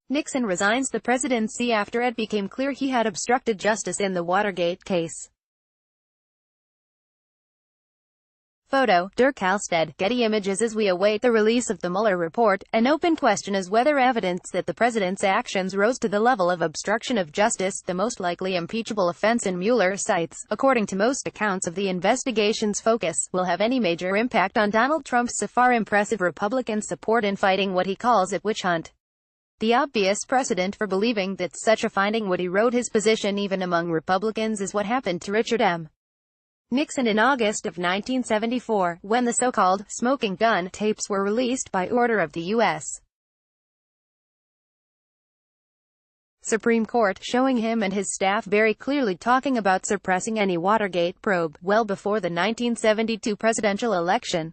Nixon resigns the presidency after it became clear he had obstructed justice in the Watergate case. Photo, Dirck Halstead, Getty Images. As we await the release of the Mueller report, an open question is whether evidence that the president's actions rose to the level of obstruction of justice, the most likely impeachable offense in Mueller cites, according to most accounts of the investigation's focus, will have any major impact on Donald Trump's so far impressive Republican support in fighting what he calls a witch hunt. The obvious precedent for believing that such a finding would erode his position even among Republicans is what happened to Richard M. Nixon in August of 1974, when the so-called smoking gun tapes were released by order of the U.S. Supreme Court, showing him and his staff very clearly talking about suppressing any Watergate probe, well before the 1972 presidential election.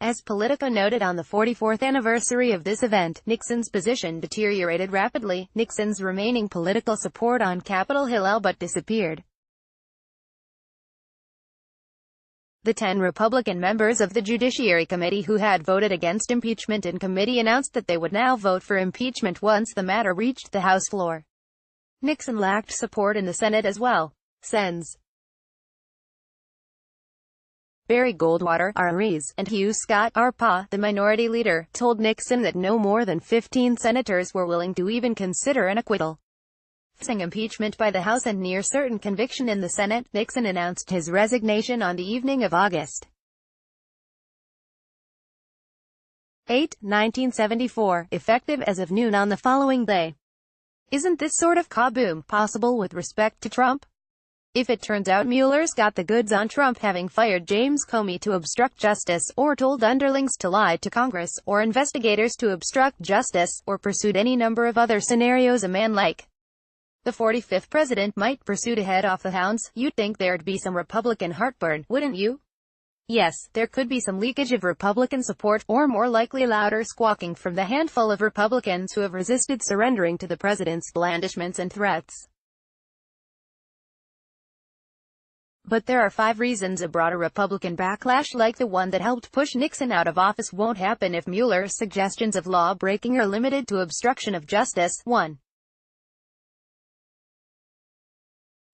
As Politico noted on the 44th anniversary of this event, Nixon's position deteriorated rapidly. Nixon's remaining political support on Capitol Hill all but disappeared. The 10 Republican members of the Judiciary Committee who had voted against impeachment in committee announced that they would now vote for impeachment once the matter reached the House floor. Nixon lacked support in the Senate as well. Sens. Barry Goldwater, RREs, and Hugh Scott, RPA, the minority leader, told Nixon that no more than 15 senators were willing to even consider an acquittal. Facing impeachment by the House and near certain conviction in the Senate, Nixon announced his resignation on the evening of August 8, 1974, effective as of noon on the following day. Isn't this sort of kaboom possible with respect to Trump? If it turns out Mueller's got the goods on Trump having fired James Comey to obstruct justice, or told underlings to lie to Congress, or investigators to obstruct justice, or pursued any number of other scenarios a man like the 45th president might pursue to head off the hounds, you'd think there'd be some Republican heartburn, wouldn't you? Yes, there could be some leakage of Republican support, or more likely louder squawking from the handful of Republicans who have resisted surrendering to the president's blandishments and threats. But there are 5 reasons a broader Republican backlash like the one that helped push Nixon out of office won't happen if Mueller's suggestions of law-breaking are limited to obstruction of justice. 1.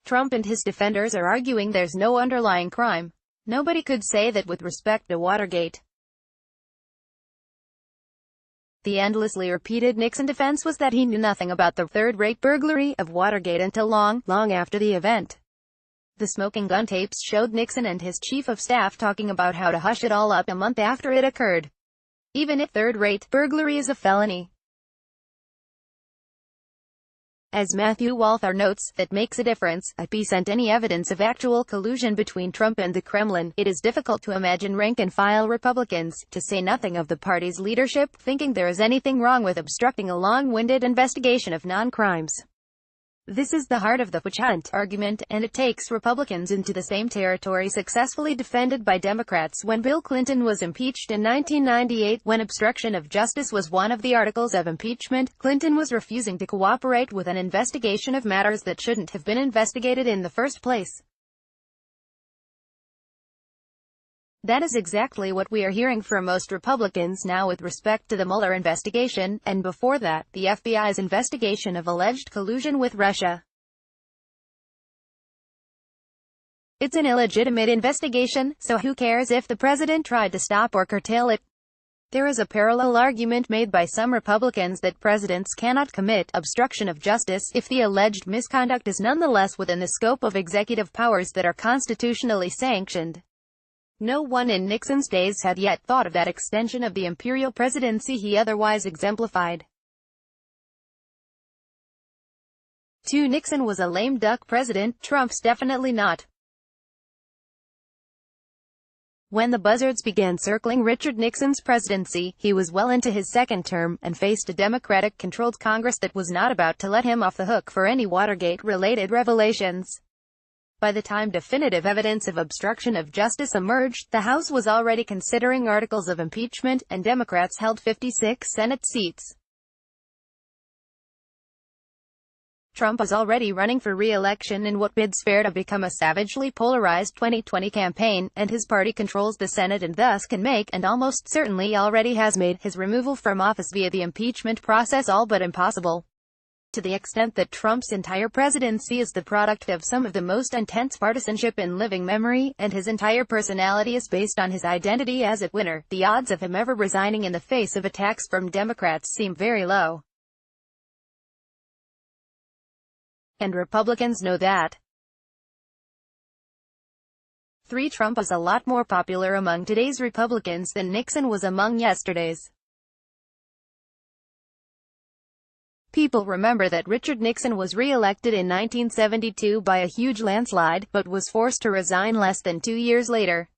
Trump and his defenders are arguing there's no underlying crime. Nobody could say that with respect to Watergate. The endlessly repeated Nixon defense was that he knew nothing about the third-rate burglary of Watergate until long after the event. The smoking gun tapes showed Nixon and his chief of staff talking about how to hush it all up a month after it occurred. Even if third-rate burglary is a felony. As Matthew Walther notes, that makes a difference. Absent any evidence of actual collusion between Trump and the Kremlin, it is difficult to imagine rank-and-file Republicans, to say nothing of the party's leadership, thinking there is anything wrong with obstructing a long-winded investigation of non-crimes. This is the heart of the witch hunt argument, and it takes Republicans into the same territory successfully defended by Democrats when Bill Clinton was impeached in 1998. When obstruction of justice was one of the articles of impeachment, Clinton was refusing to cooperate with an investigation of matters that shouldn't have been investigated in the first place. That is exactly what we are hearing from most Republicans now with respect to the Mueller investigation, and before that, the FBI's investigation of alleged collusion with Russia. It's an illegitimate investigation, so who cares if the president tried to stop or curtail it? There is a parallel argument made by some Republicans that presidents cannot commit obstruction of justice if the alleged misconduct is nonetheless within the scope of executive powers that are constitutionally sanctioned. No one in Nixon's days had yet thought of that extension of the imperial presidency he otherwise exemplified. 2. Nixon was a lame duck president, Trump's definitely not. When the buzzards began circling Richard Nixon's presidency, he was well into his second term, and faced a Democratic-controlled Congress that was not about to let him off the hook for any Watergate-related revelations. By the time definitive evidence of obstruction of justice emerged, the House was already considering articles of impeachment, and Democrats held 56 Senate seats. Trump is already running for re-election in what bids fair to become a savagely polarized 2020 campaign, and his party controls the Senate and thus can make, and almost certainly already has made, his removal from office via the impeachment process all but impossible. To the extent that Trump's entire presidency is the product of some of the most intense partisanship in living memory, and his entire personality is based on his identity as a winner, the odds of him ever resigning in the face of attacks from Democrats seem very low. And Republicans know that. 3. Trump is a lot more popular among today's Republicans than Nixon was among yesterday's. People remember that Richard Nixon was re-elected in 1972 by a huge landslide, but was forced to resign less than 2 years later.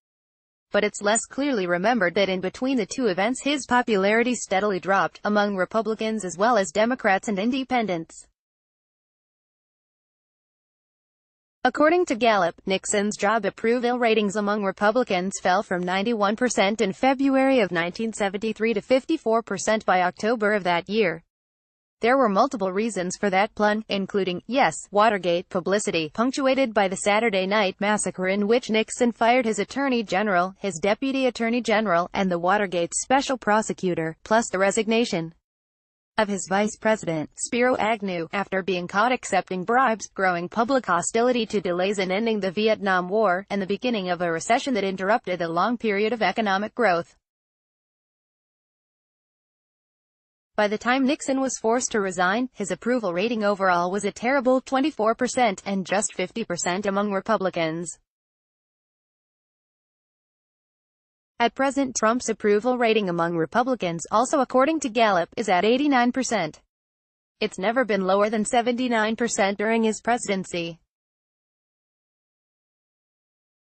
But it's less clearly remembered that in between the two events his popularity steadily dropped, among Republicans as well as Democrats and independents. According to Gallup, Nixon's job approval ratings among Republicans fell from 91% in February of 1973 to 54% by October of that year. There were multiple reasons for that plunge, including, yes, Watergate publicity, punctuated by the Saturday Night Massacre in which Nixon fired his Attorney General, his Deputy Attorney General, and the Watergate Special Prosecutor, plus the resignation of his Vice President, Spiro Agnew, after being caught accepting bribes, growing public hostility to delays in ending the Vietnam War, and the beginning of a recession that interrupted a long period of economic growth. By the time Nixon was forced to resign, his approval rating overall was a terrible 24%, and just 50% among Republicans. At present, Trump's approval rating among Republicans, also according to Gallup, is at 89%. It's never been lower than 79% during his presidency.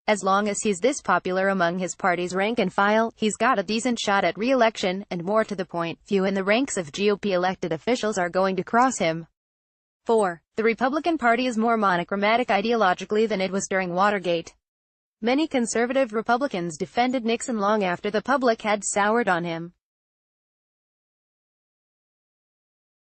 As long as he's this popular among his party's rank and file, he's got a decent shot at re-election, and more to the point, few in the ranks of GOP elected officials are going to cross him. 4. The Republican Party is more monochromatic ideologically than it was during Watergate. Many conservative Republicans defended Nixon long after the public had soured on him.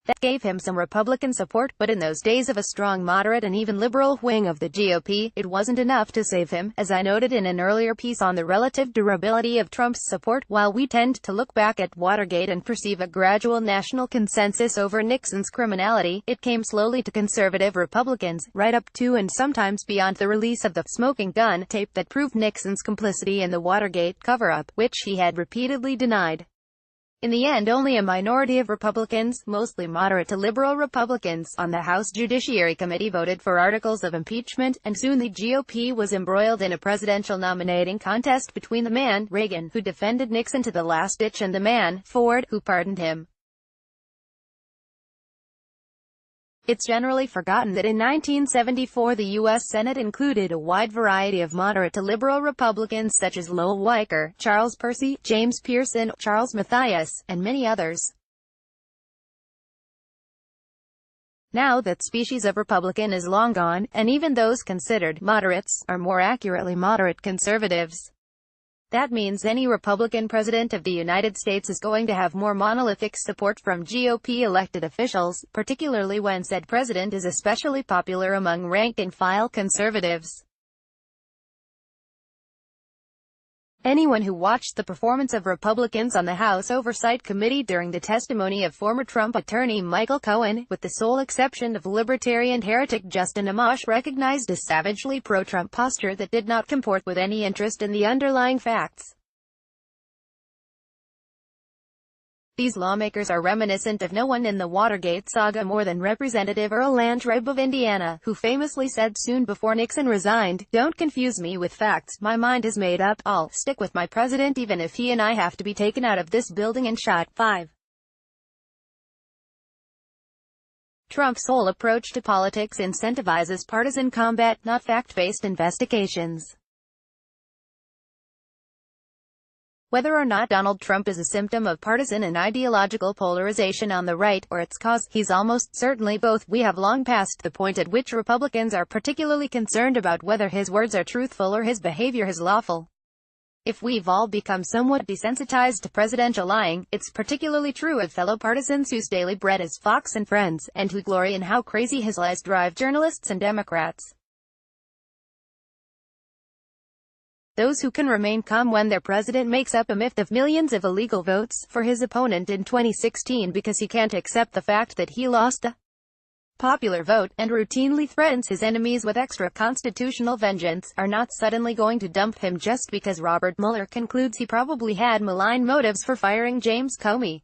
That gave him some Republican support, but in those days of a strong moderate and even liberal wing of the GOP, it wasn't enough to save him, as I noted in an earlier piece on the relative durability of Trump's support. While we tend to look back at Watergate and perceive a gradual national consensus over Nixon's criminality, it came slowly to conservative Republicans, right up to and sometimes beyond the release of the "smoking gun" tape that proved Nixon's complicity in the Watergate cover-up, which he had repeatedly denied. In the end, only a minority of Republicans, mostly moderate to liberal Republicans, on the House Judiciary Committee voted for articles of impeachment, and soon the GOP was embroiled in a presidential nominating contest between the man, Reagan, who defended Nixon to the last ditch, and the man, Ford, who pardoned him. It's generally forgotten that in 1974 the U.S. Senate included a wide variety of moderate to liberal Republicans such as Lowell Weicker, Charles Percy, James Pearson, Charles Mathias, and many others. Now that species of Republican is long gone, and even those considered moderates are more accurately moderate conservatives. That means any Republican president of the United States is going to have more monolithic support from GOP elected officials, particularly when said president is especially popular among rank-and-file conservatives. Anyone who watched the performance of Republicans on the House Oversight Committee during the testimony of former Trump attorney Michael Cohen, with the sole exception of libertarian heretic Justin Amash, recognized a savagely pro-Trump posture that did not comport with any interest in the underlying facts. These lawmakers are reminiscent of no one in the Watergate saga more than Representative Earl Landrieu of Indiana, who famously said soon before Nixon resigned, "Don't confuse me with facts, my mind is made up, I'll stick with my president even if he and I have to be taken out of this building and shot." 5. Trump's whole approach to politics incentivizes partisan combat, not fact-based investigations. Whether or not Donald Trump is a symptom of partisan and ideological polarization on the right, or its cause, he's almost certainly both. We have long passed the point at which Republicans are particularly concerned about whether his words are truthful or his behavior is lawful. If we've all become somewhat desensitized to presidential lying, it's particularly true of fellow partisans whose daily bread is Fox and Friends, and who glory in how crazy his lies drive journalists and Democrats. Those who can remain calm when their president makes up a myth of millions of illegal votes for his opponent in 2016 because he can't accept the fact that he lost the popular vote, and routinely threatens his enemies with extra-constitutional vengeance, are not suddenly going to dump him just because Robert Mueller concludes he probably had malign motives for firing James Comey.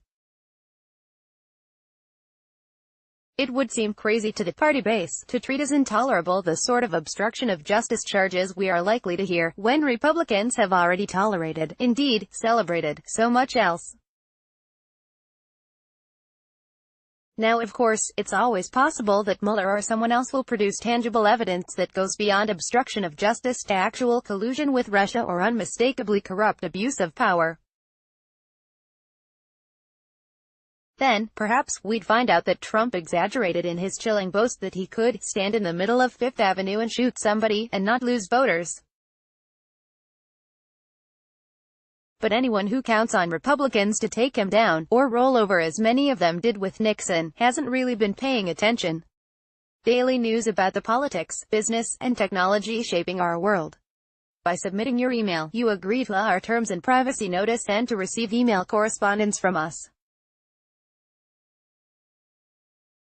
It would seem crazy to the party base to treat as intolerable the sort of obstruction of justice charges we are likely to hear, when Republicans have already tolerated, indeed, celebrated, so much else. Now, of course, it's always possible that Mueller or someone else will produce tangible evidence that goes beyond obstruction of justice to actual collusion with Russia or unmistakably corrupt abuse of power. Then, perhaps, we'd find out that Trump exaggerated in his chilling boast that he could stand in the middle of Fifth Avenue and shoot somebody, and not lose voters. But anyone who counts on Republicans to take him down, or roll over as many of them did with Nixon, hasn't really been paying attention. Daily news about the politics, business, and technology shaping our world. By submitting your email, you agree to our terms and privacy notice and to receive email correspondence from us.